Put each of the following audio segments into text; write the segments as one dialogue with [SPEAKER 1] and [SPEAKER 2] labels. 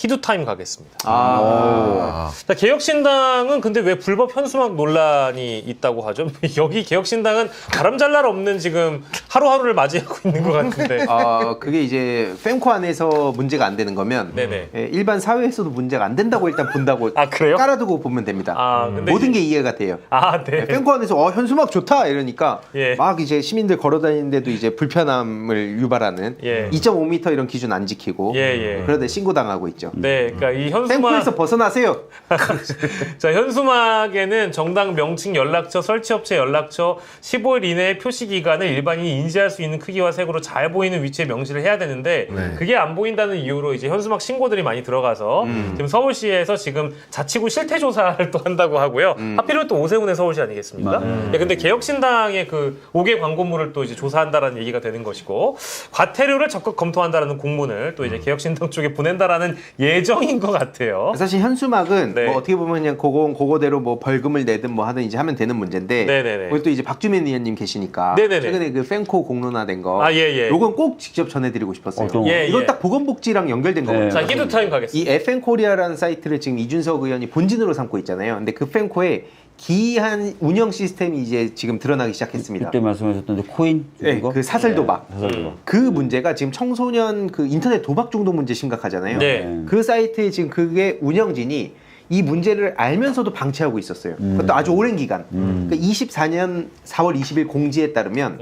[SPEAKER 1] 히두타임 가겠습니다.
[SPEAKER 2] 자,
[SPEAKER 1] 개혁신당은 근데 왜 불법 현수막 논란이 있다고 하죠? 여기 개혁신당은 바람잘 날 없는 지금 하루하루를 맞이하고 있는 것 같은데.
[SPEAKER 3] 그게 이제 팬코 안에서 문제가 안 되는 거면
[SPEAKER 1] 네네.
[SPEAKER 3] 일반 사회에서도 문제가 안 된다고 일단 본다고
[SPEAKER 1] 그래요?
[SPEAKER 3] 깔아두고 보면 됩니다.
[SPEAKER 1] 근데
[SPEAKER 3] 모든 게 이해가 돼요.
[SPEAKER 1] 네.
[SPEAKER 3] 팬코 안에서 현수막 좋다 이러니까
[SPEAKER 1] 예.
[SPEAKER 3] 막 이제 시민들 걸어다니는데도 이제 불편함을 유발하는
[SPEAKER 1] 예.
[SPEAKER 3] 2.5m 이런 기준 안 지키고
[SPEAKER 1] 예.
[SPEAKER 3] 그러다 신고당하고 있죠.
[SPEAKER 1] 네, 그러니까 이 현수막
[SPEAKER 3] 팬코에서 벗어나세요.
[SPEAKER 1] 자, 현수막에는 정당 명칭, 연락처, 설치업체 연락처, 15일 이내의 표시 기간을 일반인이 인지할 수 있는 크기와 색으로 잘 보이는 위치에 명시를 해야 되는데 그게 안 보인다는 이유로 이제 현수막 신고들이 많이 들어가서 지금 서울시에서 지금 자치구 실태 조사를 또 한다고 하고요. 하필이면 또 오세훈의 서울시 아니겠습니까? 근데 개혁신당의 그 5개 광고물을 또 이제 조사한다라는 얘기가 되는 것이고 과태료를 적극 검토한다라는 공문을 또 이제 개혁신당 쪽에 보낸다라는 예정인 것 같아요.
[SPEAKER 3] 사실 현수막은
[SPEAKER 1] 네.
[SPEAKER 3] 뭐 어떻게 보면 그냥 그거대로 뭐 벌금을 내든 뭐 하든 이제 하면 되는 문제인데
[SPEAKER 1] 네네네.
[SPEAKER 3] 오늘 또 이제 박주민 의원님 계시니까
[SPEAKER 1] 네네네.
[SPEAKER 3] 최근에 그 팬코 공론화된 거
[SPEAKER 1] 예.
[SPEAKER 3] 요건 꼭 직접 전해드리고 싶었어요. 이건 딱 보건복지랑 연결된 거거든요.
[SPEAKER 1] 자, 히두타임 가겠습니다.
[SPEAKER 3] 이 FN코리아라는 사이트를 지금 이준석 의원이 본진으로 삼고 있잖아요. 근데 그 팬코에 기이한 운영 시스템이 이제 지금 드러나기 시작했습니다.
[SPEAKER 4] 그때 말씀하셨던데 코인?
[SPEAKER 3] 네, 그 사설 도박.
[SPEAKER 4] 사설 도박.
[SPEAKER 3] 그 문제가 지금 청소년 그 인터넷 도박 중독 문제 심각하잖아요.
[SPEAKER 1] 네.
[SPEAKER 3] 그 사이트에 지금 그게 운영진이 이 문제를 알면서도 방치하고 있었어요. 그것도 아주 오랜 기간. 그러니까 24년 4월 20일 공지에 따르면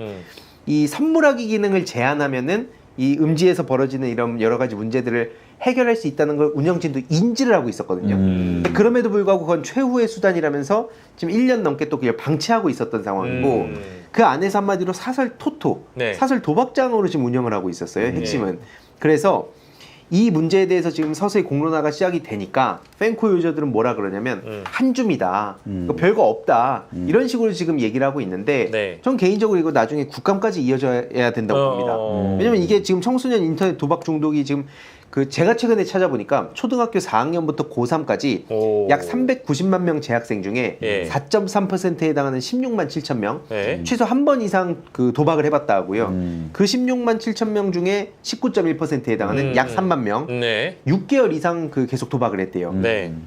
[SPEAKER 3] 이 선물하기 기능을 제한하면은 이 음지에서 벌어지는 이런 여러 가지 문제들을 해결할 수 있다는 걸 운영진도 인지를 하고 있었거든요. 근데 그럼에도 불구하고 그건 최후의 수단이라면서 지금 1년 넘게 또 그걸 방치하고 있었던 상황이고 그 안에서 한마디로 사설 토토,
[SPEAKER 1] 네.
[SPEAKER 3] 사설 도박장으로 지금 운영을 하고 있었어요. 핵심은. 그래서 이 문제에 대해서 지금 서서히 공론화가 시작이 되니까 팬코 유저들은 뭐라 그러냐면 한 줌이다, 별거 없다 이런 식으로 지금 얘기를 하고 있는데
[SPEAKER 1] 네.
[SPEAKER 3] 전 개인적으로 이거 나중에 국감까지 이어져야 된다고 봅니다. 왜냐면 이게 지금 청소년 인터넷 도박 중독이 지금 그 제가 최근에 찾아보니까 초등학교 4학년부터 고3까지 약 390만 명 재학생 중에 4.3%에 해당하는 16만 7천 명 최소 한 번 이상 그 도박을 해봤다 하고요. 그 16만 7천 명 중에 19.1%에 해당하는 약 3만 명 6개월 이상 그 계속 도박을 했대요.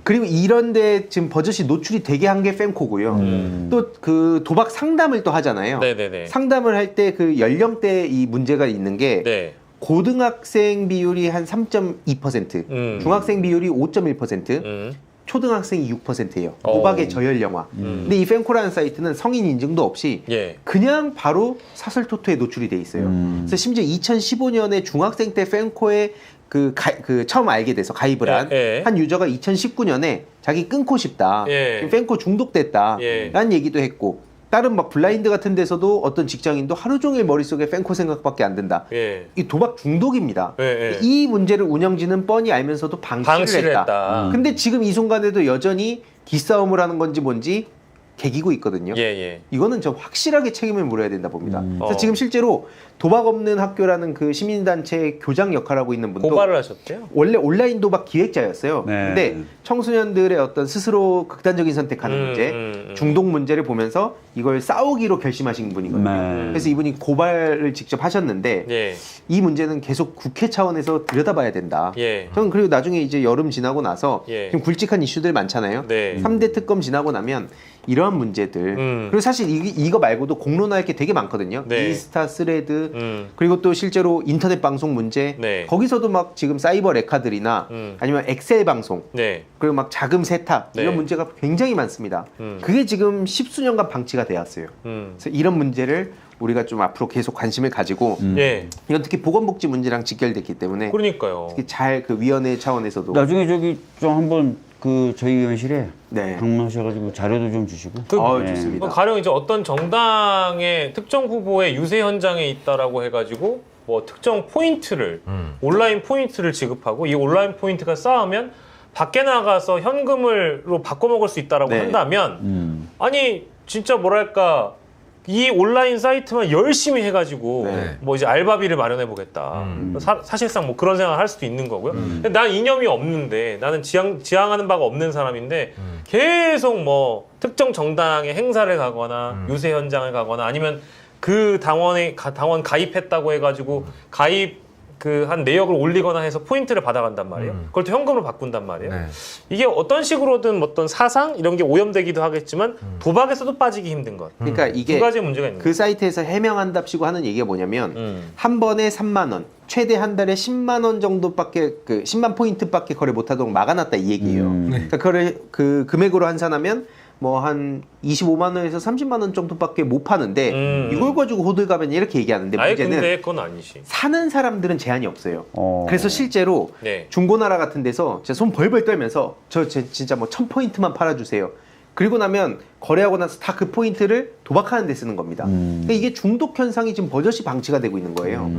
[SPEAKER 3] 그리고 이런데 지금 버젓이 노출이 되게 한 게 팬코고요. 또 그 도박 상담을 또 하잖아요. 상담을 할 때 그 연령대 이 문제가 있는 게 고등학생 비율이 한 3.2%, 중학생 비율이 5.1%, 초등학생이 6%예요. 도박의 저연령화. 근데 이 팬코라는 사이트는 성인 인증도 없이 그냥 바로 사설 토토에 노출이 돼 있어요. 그래서 심지어 2015년에 중학생 때 팬코에 그 처음 알게 돼서 가입을 한 유저가 2019년에 자기 끊고 싶다, 팬코 중독됐다 라는 얘기도 했고, 다른 막 블라인드 같은 데서도 어떤 직장인도 하루 종일 머릿속에 팬코 생각밖에 안 든다. 이 도박 중독입니다. 이 문제를 운영진은 뻔히 알면서도 방치를 했다. 근데 지금 이 순간에도 여전히 기싸움을 하는 건지 뭔지 개기고 있거든요. 이거는 저 확실하게 책임을 물어야 된다 봅니다. 그래서 지금 실제로 도박 없는 학교라는 그 시민단체 교장 역할하고 있는 분도
[SPEAKER 1] 고발을 하셨대요.
[SPEAKER 3] 원래 온라인 도박 기획자였어요. 근데 청소년들의 어떤 스스로 극단적인 선택하는 문제, 중독 문제를 보면서 이걸 싸우기로 결심하신 분이거든요. 그래서 이분이 고발을 직접 하셨는데 이 문제는 계속 국회 차원에서 들여다봐야 된다. 저는 그리고 나중에 이제 여름 지나고 나서 지금 굵직한 이슈들 많잖아요. 3대 특검 지나고 나면 이러한 문제들, 그리고 사실 이거 말고도 공론화할 게 되게 많거든요. 인스타 스레드, 그리고 또 실제로 인터넷 방송 문제, 거기서도 막 지금 사이버 레카들이나 아니면 엑셀 방송, 그리고 막 자금 세탁 이런 문제가 굉장히 많습니다. 그게 지금 십수년간 방치가 되었어요. 그래서 이런 문제를 우리가 좀 앞으로 계속 관심을 가지고 이건 특히 보건복지 문제랑 직결됐기 때문에
[SPEAKER 1] 그러니까요.
[SPEAKER 3] 특히 잘 그 위원회 차원에서도
[SPEAKER 4] 나중에 저기 좀 한번 그 저희 의원실에 방문하셔가지고 자료도 좀 주시고.
[SPEAKER 3] 좋습니다.
[SPEAKER 1] 가령 이제 어떤 정당의 특정 후보의 유세 현장에 있다라고 해가지고 뭐 특정 포인트를 온라인 포인트를 지급하고 이 온라인 포인트가 쌓으면 밖에 나가서 현금으로 바꿔 먹을 수 있다라고 한다면 아니 진짜 뭐랄까 이 온라인 사이트만 열심히 해가지고 뭐 이제 알바비를 마련해 보겠다. 사실상 뭐 그런 생각을 할 수도 있는 거고요. 근데 난 이념이 없는데 나는 지향하는 바가 없는 사람인데 계속 뭐 특정 정당의 행사를 가거나 유세 현장을 가거나 아니면 그 당원 가입했다고 해가지고 가입 그 한 내역을 올리거나 해서 포인트를 받아간단 말이에요. 그걸 또 현금으로 바꾼단 말이에요.
[SPEAKER 2] 네.
[SPEAKER 1] 이게 어떤 식으로든 어떤 사상 이런 게 오염되기도 하겠지만 도박에서도 빠지기 힘든 것.
[SPEAKER 3] 그러니까 이게
[SPEAKER 1] 두 가지 문제가 있는
[SPEAKER 3] 그
[SPEAKER 1] 거예요.
[SPEAKER 3] 사이트에서 해명한답시고 하는 얘기가 뭐냐면 한 번에 3만 원, 최대 한 달에 10만 원 정도밖에 그 10만 포인트밖에 거래 못하도록 막아놨다 이 얘기예요. 그러니까 그걸 그 금액으로 환산하면 뭐 한 25만 원에서 30만 원 정도밖에 못 파는데 이걸 가지고 호들갑은 이렇게 얘기하는데
[SPEAKER 1] 아예
[SPEAKER 3] 문제는
[SPEAKER 1] 근데 그건 아니지.
[SPEAKER 3] 사는 사람들은 제한이 없어요.
[SPEAKER 4] 어.
[SPEAKER 3] 그래서 실제로
[SPEAKER 1] 네.
[SPEAKER 3] 중고나라 같은 데서 제가 손 벌벌 떨면서 진짜 뭐 1000포인트만 팔아주세요. 그리고 나면 거래하고 나서 다 그 포인트를 도박하는 데 쓰는 겁니다. 그러니까 이게 중독 현상이 지금 버젓이 방치가 되고 있는 거예요.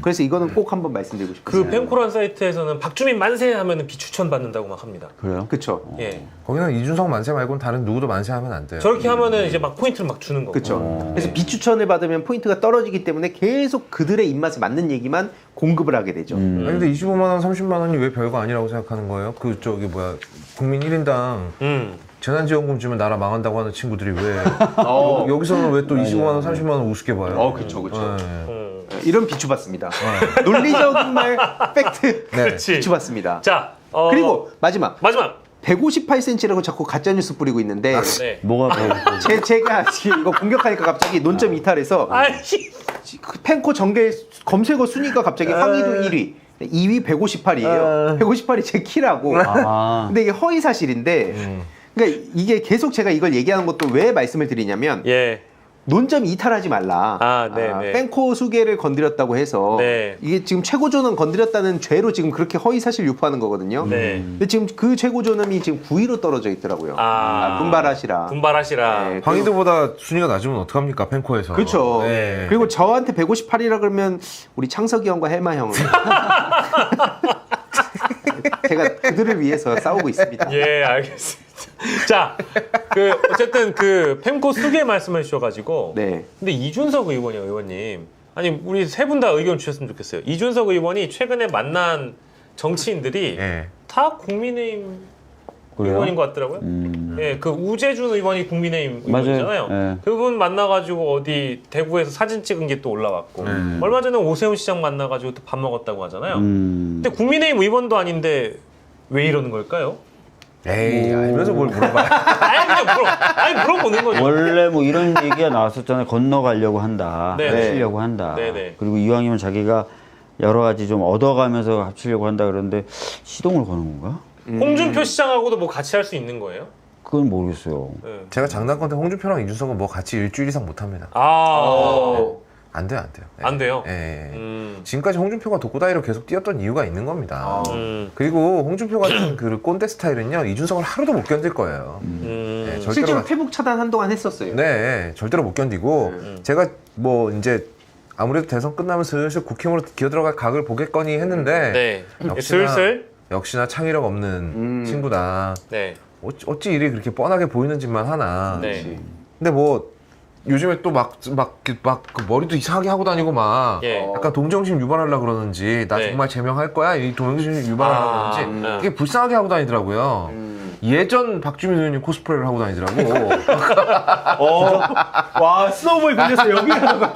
[SPEAKER 3] 그래서 이거는 꼭 한번 말씀드리고 싶어요.
[SPEAKER 1] 그 펜코란 사이트에서는 박주민 만세 하면은 비추천 받는다고 막 합니다.
[SPEAKER 4] 그래요?
[SPEAKER 3] 그렇죠.
[SPEAKER 1] 예.
[SPEAKER 2] 거기는 이준석 만세 말고는 다른 누구도 만세하면 안 돼요.
[SPEAKER 1] 저렇게 하면은 이제 막 포인트를 막 주는 거고.
[SPEAKER 3] 그렇죠. 그래서 비추천을 받으면 포인트가 떨어지기 때문에 계속 그들의 입맛에 맞는 얘기만 공급을 하게 되죠.
[SPEAKER 2] 아니 근데 25만 원, 30만 원이 왜 별거 아니라고 생각하는 거예요? 그 저기 뭐야 국민 1인당 재난지원금 주면 나라 망한다고 하는 친구들이 왜 여기서는 왜 또 25만 원, 30만 원 우습게 봐요?
[SPEAKER 3] 그렇죠, 그렇죠.
[SPEAKER 2] 네.
[SPEAKER 3] 이런 비추받습니다. 논리적인 말, 팩트
[SPEAKER 1] 그렇지.
[SPEAKER 3] 비추받습니다.
[SPEAKER 1] 자,
[SPEAKER 3] 그리고 마지막 158cm라고 자꾸 가짜 뉴스 뿌리고 있는데
[SPEAKER 1] 네.
[SPEAKER 4] 뭐가 더
[SPEAKER 3] 제가 지금 이거 공격하니까 갑자기 논점 이탈해서
[SPEAKER 1] 아이,
[SPEAKER 3] 그 펜코 전개 검색어 순위가 갑자기 황희도 1위, 2위 158이에요. 158이 제 키라고.
[SPEAKER 4] 아.
[SPEAKER 3] 근데 이게 허위 사실인데, 그러니까 이게 계속 제가 이걸 얘기하는 것도 왜 말씀을 드리냐면
[SPEAKER 1] 예.
[SPEAKER 3] 논점 이탈하지 말라.
[SPEAKER 1] 네.
[SPEAKER 3] 뺑코 수계를 건드렸다고 해서
[SPEAKER 1] 네.
[SPEAKER 3] 이게 지금 최고존엄 건드렸다는 죄로 지금 그렇게 허위 사실 유포하는 거거든요.
[SPEAKER 1] 네.
[SPEAKER 3] 근데 지금 그 최고존엄이 지금 9위로 떨어져 있더라고요. 분발하시라.
[SPEAKER 1] 분발하시라.
[SPEAKER 3] 네,
[SPEAKER 2] 황희도보다 순위가 낮으면 어떡합니까 펜코에서?
[SPEAKER 3] 그렇죠.
[SPEAKER 2] 네.
[SPEAKER 3] 그리고 저한테 158이라 그러면 우리 창석이 형과 헬마 형은 제가 그들을 위해서 싸우고 있습니다.
[SPEAKER 1] 예, 알겠습니다. 자, 어쨌든 펜코 수계 말씀해 주셔가지고.
[SPEAKER 3] 네.
[SPEAKER 1] 근데 이준석 의원이요, 의원님. 아니, 우리 세 분 다 의견 주셨으면 좋겠어요. 이준석 의원이 최근에 만난 정치인들이
[SPEAKER 2] 예.
[SPEAKER 1] 다 국민의힘
[SPEAKER 4] 그래요?
[SPEAKER 1] 의원인 것 같더라고요. 예, 그 우재준 의원이 국민의힘
[SPEAKER 4] 맞아요.
[SPEAKER 1] 의원이잖아요.
[SPEAKER 4] 예.
[SPEAKER 1] 그분 만나가지고 어디 대구에서 사진 찍은 게 또 올라왔고 얼마 전에 오세훈 시장 만나가지고 또 밥 먹었다고 하잖아요. 근데 국민의힘 의원도 아닌데 왜 이러는 걸까요?
[SPEAKER 2] 에이 알면서 뭘 물어봐.
[SPEAKER 1] 아니 물어보는 거죠.
[SPEAKER 4] 원래 뭐 이런 얘기가 나왔었잖아요. 건너가려고 한다.
[SPEAKER 1] 네.
[SPEAKER 4] 합치려고 한다.
[SPEAKER 1] 네네.
[SPEAKER 4] 그리고 이왕이면 자기가 여러 가지 좀 얻어가면서 합치려고 한다 그러는데 시동을 거는 건가?
[SPEAKER 1] 홍준표 시장하고도 뭐 같이 할 수 있는 거예요?
[SPEAKER 4] 그건 모르겠어요.
[SPEAKER 1] 네.
[SPEAKER 2] 제가 장난컨대 홍준표랑 이준석은 뭐 같이 일주일 이상 못합니다. 안 돼요, 안 돼요. 예.
[SPEAKER 1] 안 돼요?
[SPEAKER 2] 예. 지금까지 홍준표가 독고다이로 계속 뛰었던 이유가 있는 겁니다.
[SPEAKER 1] 음.
[SPEAKER 2] 그리고 홍준표 같은 그 꼰대 스타일은요 이준석을 하루도 못 견딜 거예요. 네,
[SPEAKER 3] 실제로 페북 차단 한동안 했었어요.
[SPEAKER 2] 네, 절대로 못 견디고 제가 뭐 이제 아무래도 대선 끝나면 슬슬 국힘으로 기어들어갈 각을 보겠거니 했는데
[SPEAKER 1] 네.
[SPEAKER 2] 역시나,
[SPEAKER 1] 슬슬.
[SPEAKER 2] 역시나 창의력 없는 친구다.
[SPEAKER 1] 네.
[SPEAKER 2] 어찌 일이 그렇게 뻔하게 보이는 짓만 하나.
[SPEAKER 1] 네.
[SPEAKER 2] 근데 뭐 요즘에 또 막 그 머리도 이상하게 하고 다니고 막
[SPEAKER 1] 예.
[SPEAKER 2] 약간 동정심 유발하려고 그러는지 나
[SPEAKER 1] 네.
[SPEAKER 2] 정말 제명할 거야 이 동정심 유발하려고 그러는지 되게 불쌍하게 하고 다니더라고요. 예전 박주민 의원님 코스프레를 하고 다니더라고.
[SPEAKER 3] 와 스노우볼 걸려서 여기 가는 거.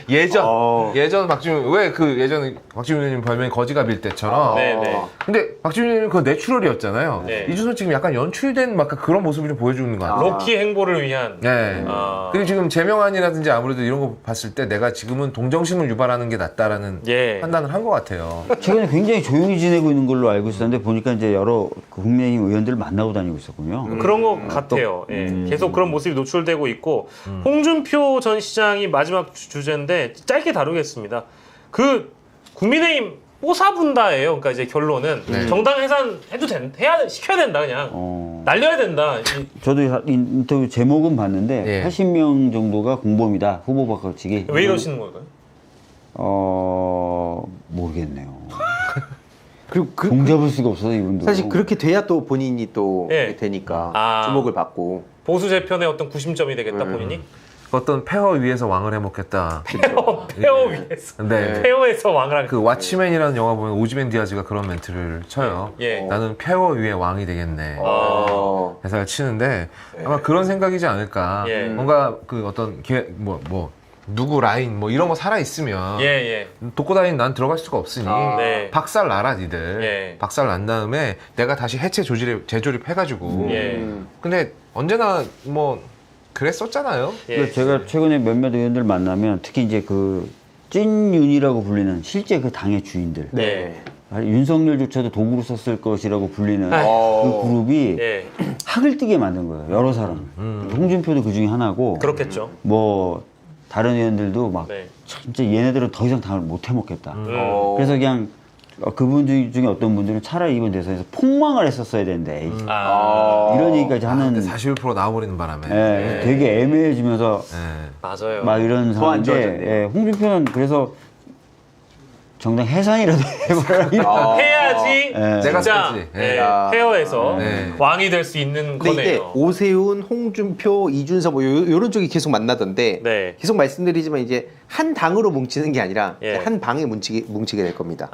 [SPEAKER 2] 예전 박주민 왜 그 예전 박주민 의원님 별명이 거지갑일 때처럼.
[SPEAKER 1] 네네.
[SPEAKER 2] 근데 박주민 의원님 그거 내추럴이었잖아요.
[SPEAKER 1] 네.
[SPEAKER 2] 이준석 지금 약간 연출된 막 그런 모습을 좀 보여주는 것 같아요.
[SPEAKER 1] 로키 행보를 위한.
[SPEAKER 2] 네. 그리고 지금 제명안이라든지 아무래도 이런 거 봤을 때 내가 지금은 동정심을 유발하는 게 낫다라는
[SPEAKER 1] 예.
[SPEAKER 2] 판단을 한 것 같아요.
[SPEAKER 4] 최근에 굉장히 조용히 지내고 있는 걸로 알고 있었는데 보니까 이제 여러 그 국민의힘 의원들을 만나고 다니고 있었군요.
[SPEAKER 1] 그런 것 같아요. 예. 계속 그런 모습이 노출되고 있고 홍준표 전 시장이 마지막 주제인데 짧게 다루겠습니다. 그 국민의힘 뽀사분다예요. 그러니까 이제 결론은 정당 해산해도 시켜야 된다 그냥 날려야 된다.
[SPEAKER 4] 저도 인터뷰 제목은 봤는데
[SPEAKER 2] 예.
[SPEAKER 4] 80명 정도가 공범이다. 후보 바꿔치기.
[SPEAKER 1] 왜 이러시는 걸까요?
[SPEAKER 4] 모르겠네요.
[SPEAKER 3] 그리고
[SPEAKER 4] 종잡을 수가 없어서 이분도.
[SPEAKER 3] 사실 그렇게 돼야 또 본인이 또
[SPEAKER 1] 예.
[SPEAKER 3] 되니까 주목을 받고.
[SPEAKER 1] 보수 재편의 어떤 구심점이 되겠다 본인이.
[SPEAKER 2] 어떤 폐허 위에서 왕을 해먹겠다.
[SPEAKER 1] 페어 위에서.
[SPEAKER 2] 네.
[SPEAKER 1] 페어에서 왕을 하겠다.
[SPEAKER 2] 그 왓치맨이라는 영화 보면 오즈벤 디아즈가 그런 멘트를 쳐요.
[SPEAKER 1] 예.
[SPEAKER 2] 나는 폐허 위에 왕이 되겠네. 대사를 치는데 아마 그런 생각이지 않을까.
[SPEAKER 1] 예.
[SPEAKER 2] 뭔가 그 어떤 누구 라인 뭐 이런 거 살아 있으면
[SPEAKER 1] 예.
[SPEAKER 2] 돕고 다니는 난 들어갈 수가 없으니
[SPEAKER 1] 네.
[SPEAKER 2] 박살 나라 니들.
[SPEAKER 1] 예.
[SPEAKER 2] 박살 난 다음에 내가 다시 해체 재조립 해가지고.
[SPEAKER 1] 예.
[SPEAKER 2] 근데 언제나 뭐 그랬었잖아요.
[SPEAKER 1] 예.
[SPEAKER 4] 그래서 제가 최근에 몇몇 의원들 만나면 특히 이제 그 찐윤이라고 불리는 실제 그 당의 주인들.
[SPEAKER 1] 네.
[SPEAKER 4] 윤석열조차도 도구로 썼을 것이라고 불리는
[SPEAKER 3] 어.
[SPEAKER 4] 그 그룹이
[SPEAKER 1] 예.
[SPEAKER 4] 학을 뛰게 만든 거예요. 여러 사람을. 홍준표도 그 중에 하나고.
[SPEAKER 1] 그렇겠죠.
[SPEAKER 4] 뭐 다른 의원들도 막
[SPEAKER 1] 네.
[SPEAKER 4] 진짜 얘네들은 더 이상 당을 못 해먹겠다.
[SPEAKER 3] 어.
[SPEAKER 4] 그래서 그냥 그분 중에 어떤 분들은 차라리 이번 대선에서 폭망을 했었어야 되는데 이런 얘기까지 하는
[SPEAKER 2] 근데 41% 나와버리는 바람에.
[SPEAKER 4] 예, 되게 애매해지면서
[SPEAKER 2] 예.
[SPEAKER 1] 맞아요.
[SPEAKER 4] 막 이런
[SPEAKER 3] 더안 좋아졌네.
[SPEAKER 4] 상황인데 예, 홍준표는 그래서 정당 해산이라도 해버려.
[SPEAKER 1] 해야지
[SPEAKER 4] 예.
[SPEAKER 2] 내가
[SPEAKER 1] 진짜
[SPEAKER 2] 쓰지.
[SPEAKER 1] 예,
[SPEAKER 3] 아.
[SPEAKER 1] 페어에서
[SPEAKER 2] 네.
[SPEAKER 1] 왕이 될 수 있는
[SPEAKER 3] 근데 이게
[SPEAKER 1] 거네요.
[SPEAKER 3] 오세훈, 홍준표, 이준석 뭐 요런 쪽이 계속 만나던데
[SPEAKER 1] 네.
[SPEAKER 3] 계속 말씀드리지만 이제 한 당으로 뭉치는 게 아니라
[SPEAKER 1] 예.
[SPEAKER 3] 한 방에 뭉치게 될 겁니다.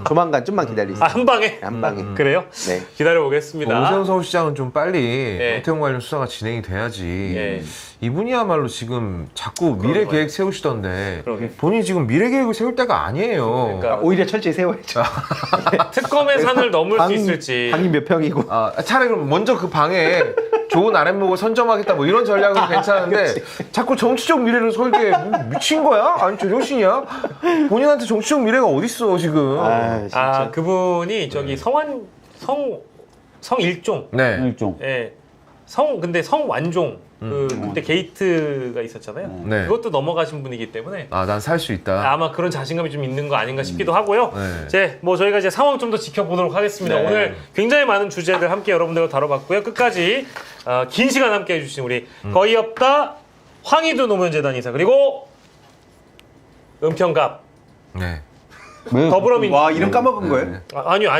[SPEAKER 3] 조만간 좀만 기다리세요.
[SPEAKER 1] 한 방에?
[SPEAKER 3] 한 방에.
[SPEAKER 1] 그래요?
[SPEAKER 3] 네.
[SPEAKER 1] 기다려 보겠습니다.
[SPEAKER 2] 오세훈 서울시장은 좀 빨리
[SPEAKER 1] 예.
[SPEAKER 2] 윤태용 관련 수사가 진행이 돼야지.
[SPEAKER 1] 예.
[SPEAKER 2] 이분이야말로 지금 자꾸 미래
[SPEAKER 1] 거예요.
[SPEAKER 2] 계획 세우시던데
[SPEAKER 1] 그러게.
[SPEAKER 2] 본인이 지금 미래 계획을 세울 때가 아니에요.
[SPEAKER 1] 그러니까.
[SPEAKER 3] 오히려 철저히 세워야죠.
[SPEAKER 1] 특검의 산을 넘을 수 있을지.
[SPEAKER 3] 방이 몇 평이고.
[SPEAKER 2] 아, 차라리 그럼 먼저 그 방에 좋은 아랫목을 선점하겠다 뭐 이런 전략은 괜찮은데 자꾸 정치적 미래를 설계 미친 거야? 아니 제정신이야? 본인한테 정치적 미래가 어딨어 지금.
[SPEAKER 3] 아, 진짜.
[SPEAKER 1] 아 그분이 저기 성일종.
[SPEAKER 2] 네.
[SPEAKER 4] 일종.
[SPEAKER 1] 예. 근데 성완종. 그때 게이트가 있었잖아요.
[SPEAKER 2] 네.
[SPEAKER 1] 그것도 넘어가신 분이기 때문에
[SPEAKER 2] 아, 난 살 수 있다.
[SPEAKER 1] 아마 그런 자신감이 좀 있는 거 아닌가 싶기도 하고요.
[SPEAKER 2] 네.
[SPEAKER 1] 이제 뭐 저희가 이제 상황 좀 더 지켜보도록 하겠습니다.
[SPEAKER 3] 네.
[SPEAKER 1] 오늘 굉장히 많은 주제들 함께 여러분들과 다뤄봤고요. 끝까지 긴 시간 함께 해주신 우리 거의 없다 황희두 노무현재단 이사 그리고 은평갑
[SPEAKER 2] 네.
[SPEAKER 4] 왜
[SPEAKER 1] 더불어민주당
[SPEAKER 3] 와 이름 까먹은 거예요?
[SPEAKER 1] 아니요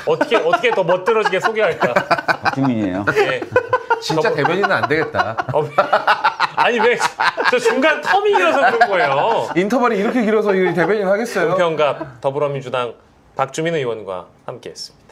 [SPEAKER 1] 어떻게 더 멋들어지게 소개할까?
[SPEAKER 4] 박주민이에요.
[SPEAKER 1] 예.
[SPEAKER 2] 진짜 대변인은 안 되겠다.
[SPEAKER 1] 아니 왜 저 중간 텀이 길어서 그런 거예요.
[SPEAKER 2] 인터벌이 이렇게 길어서 이 대변인 하겠어요?
[SPEAKER 1] 은평갑 더불어민주당 박주민 의원과 함께했습니다.